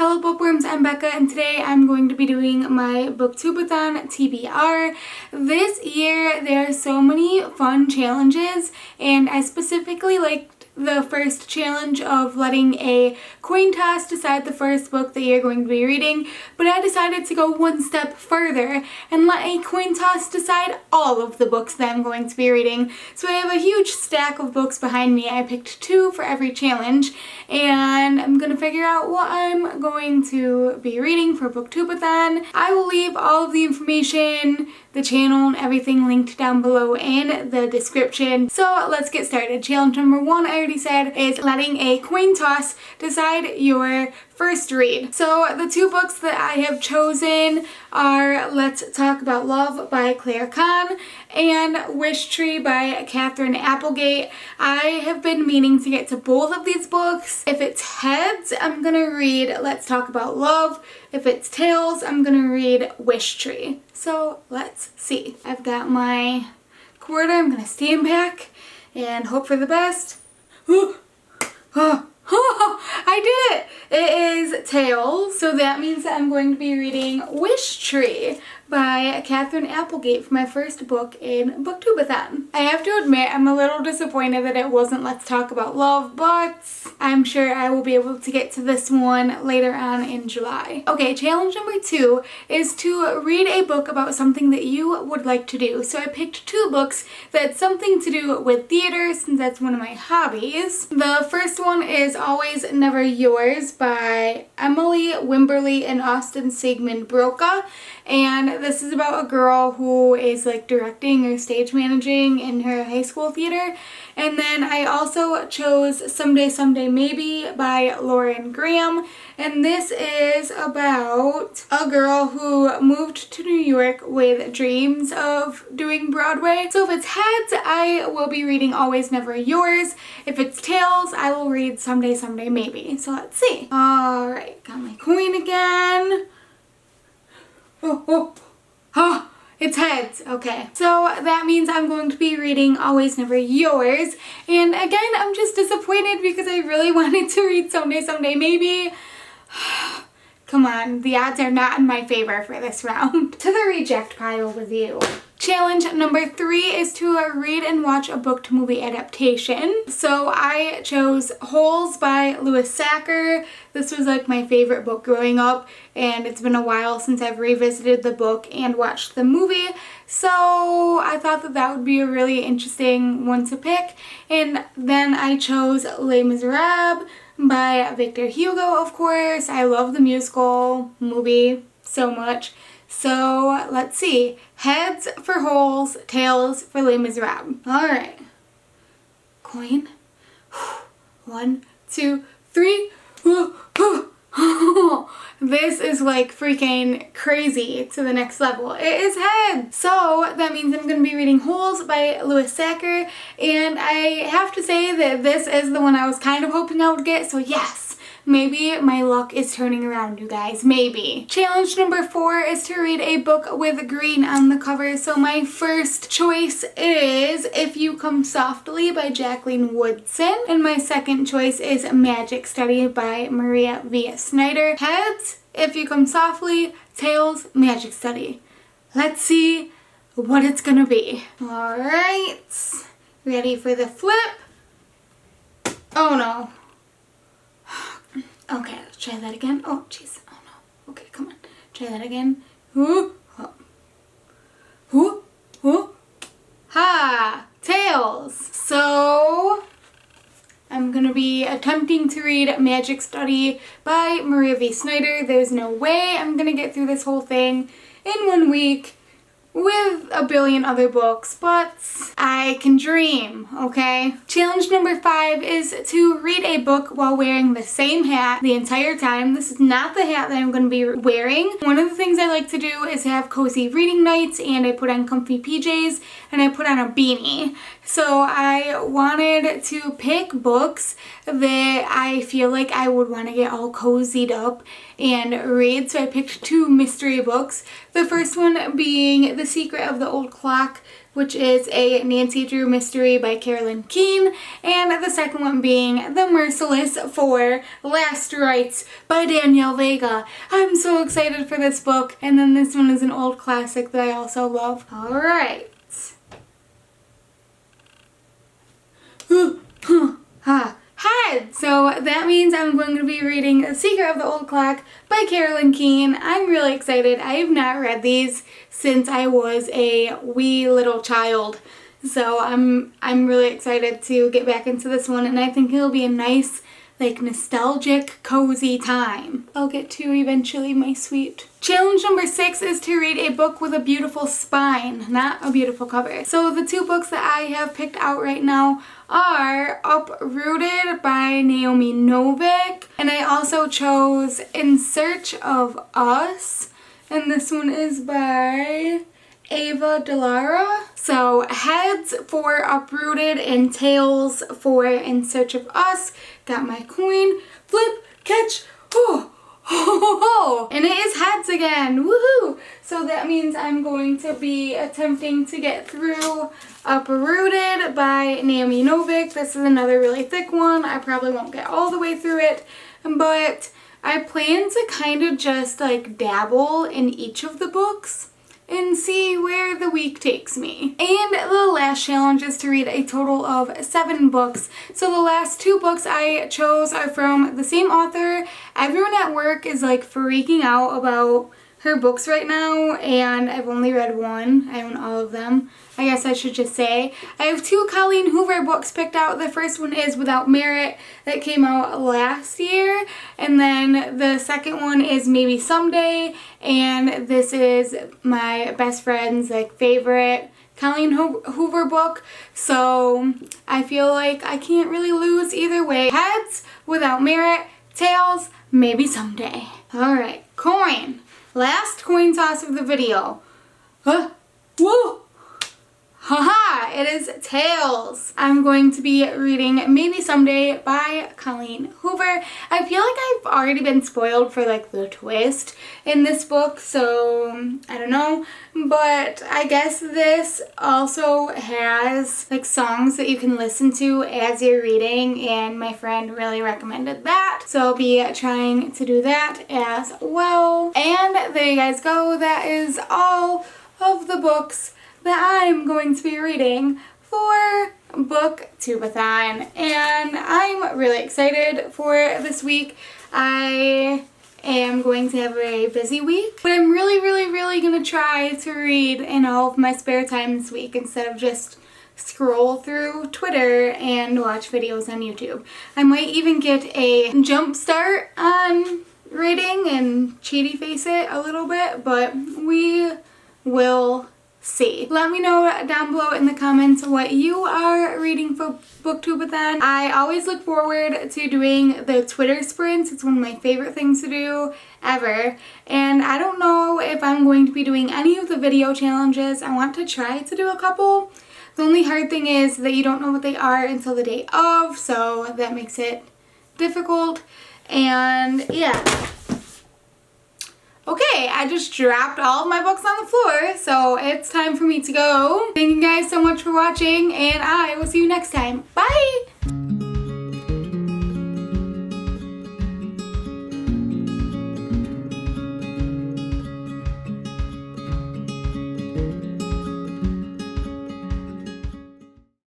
Hello bookworms, I'm Becca and today I'm going to be doing my Booktube-a-thon TBR. This year there are so many fun challenges and I specifically liked the first challenge of letting a coin toss decide the first book that you're going to be reading, but I decided to go one step further and let a coin toss decide all of the books that I'm going to be reading. So I have a huge stack of books behind me. I picked 2 for every challenge and I'm going to figure out what I'm going to be reading for Booktube-a-thon. I will leave all of the information, the channel and everything linked down below in the description. So let's get started. Challenge number 1, I already said, is letting a coin toss decide your first read. So the 2 books that I have chosen are Let's Talk About Love by Claire Kahn and Wish Tree by Katherine Applegate. I have been meaning to get to both of these books. If it's heads, I'm gonna read Let's Talk About Love. If it's tails, I'm gonna read Wish Tree. So let's see. I've got my quarter. I'm gonna stand back and hope for the best. I did it! It is tails, so that means that I'm going to be reading Wish Tree by Katherine Applegate for my first book in Booktube-a-thon. I have to admit, I'm a little disappointed that it wasn't Let's Talk About Love, but I'm sure I will be able to get to this one later on in July. Okay, challenge number 2 is to read a book about something that you would like to do. So I picked 2 books that's something to do with theater, since that's one of my hobbies. The first one is Always Never Yours by Emily Wimberly and Austin Sigmund Broca, and this is about a girl who is like directing or stage managing in her high school theater. And then I also chose Someday Someday Maybe by Lauren Graham, and this is about a girl who moved to New York with dreams of doing Broadway. So if it's heads, I will be reading Always Never Yours. If it's tails, I will read Someday Someday Maybe. So let's see. Alright, got my coin again. It's heads. Okay, so that means I'm going to be reading Always Never Yours. And again, I'm just disappointed because I really wanted to read Someday Someday Maybe. Come on, the odds are not in my favor for this round. To the reject pile with you. Challenge number 3 is to read and watch a book to movie adaptation. So I chose Holes by Louis Sachar. This was like my favorite book growing up, and it's been a while since I've revisited the book and watched the movie. So I thought that that would be a really interesting one to pick. And then I chose Les Miserables by Victor Hugo, of course. I love the musical movie so much. So let's see. Heads for Holes, tails for Les Miserables. Alright. Coin. 1, 2, 3. This is like freaking crazy to the next level. It is heads. So that means I'm going to be reading Holes by Louis Sachar, and I have to say that this is the one I was kind of hoping I would get, so yes. Maybe my luck is turning around, you guys. Maybe. Challenge number 4 is to read a book with green on the cover. So my first choice is If You Come Softly by Jacqueline Woodson. And my second choice is Magic Study by Maria V. Snyder. Heads, If You Come Softly. Tails, Magic Study. Let's see what it's gonna be. Alright. Ready for the flip? Oh no. Okay, let's try that again. Oh, jeez. Oh, no. Okay, come on. Try that again. Ooh. Oh. Ooh. Ooh. Ha! Tails! So, I'm going to be attempting to read Magic Study by Maria V. Snyder. There's no way I'm going to get through this whole thing in 1 week with a billion other books, but I can dream, okay? Challenge number 5 is to read a book while wearing the same hat the entire time. This is not the hat that I'm going to be wearing. One of the things I like to do is have cozy reading nights, and I put on comfy PJs and I put on a beanie. So I wanted to pick books that I feel like I would want to get all cozied up and read. So I picked 2 mystery books. The first one being The Secret of the Old Clock, which is a Nancy Drew mystery by Carolyn Keene, and the second one being The Merciless 4 Last Rites by Danielle Vega. I'm so excited for this book, and then this one is an old classic that I also love. Alright. Head! So that means I'm going to be reading The Secret of the Old Clock by Carolyn Keene. I'm really excited. I have not read these since I was a wee little child. So I'm really excited to get back into this one, and I think it'll be a nice, like, nostalgic, cozy time. I'll get to eventually, my sweet. Challenge number 6 is to read a book with a beautiful spine, not a beautiful cover. So the 2 books that I have picked out right now are Uprooted by Naomi Novik, and I also chose In Search of Us, and this one is by Ava Delara. So heads for Uprooted and tails for In Search of Us. Got my coin. Flip, catch, oh, ho, ho, ho. And it is heads again, woohoo! So that means I'm going to be attempting to get through Uprooted by Naomi Novik. This is another really thick one. I probably won't get all the way through it, but I plan to kind of just like dabble in each of the books and see where the week takes me. And the last challenge is to read a total of 7 books. So the last 2 books I chose are from the same author. Everyone at work is like freaking out about her books right now, and I've only read one. I own all of them, I guess I should just say. I have 2 Colleen Hoover books picked out. The first one is Without Merit, that came out last year, and then the second one is Maybe Someday, and this is my best friend's like favorite Colleen Hoover book, so I feel like I can't really lose either way. Heads, Without Merit, tails, Maybe Someday. Alright, coin. Last coin toss of the video. Whoa! Haha! It is tails. I'm going to be reading Maybe Someday by Colleen Hoover. I feel like I've already been spoiled for like the twist in this book, so I don't know. But I guess this also has like songs that you can listen to as you're reading, and my friend really recommended that. So I'll be trying to do that as well. And there you guys go. That is all of the books that I'm going to be reading for Booktube-a-thon, and I'm really excited for this week. I am going to have a very busy week, but I'm really gonna try to read in all of my spare time this week instead of just scroll through Twitter and watch videos on YouTube. I might even get a jump start on reading and cheaty face it a little bit, but we will see. Let me know down below in the comments what you are reading for Booktube-a-thon. I always look forward to doing the Twitter sprints. It's one of my favorite things to do ever. And I don't know if I'm going to be doing any of the video challenges. I want to try to do a couple. The only hard thing is that you don't know what they are until the day of, so that makes it difficult. And yeah. Okay, I just dropped all of my books on the floor, so it's time for me to go. Thank you guys so much for watching, and I will see you next time. Bye!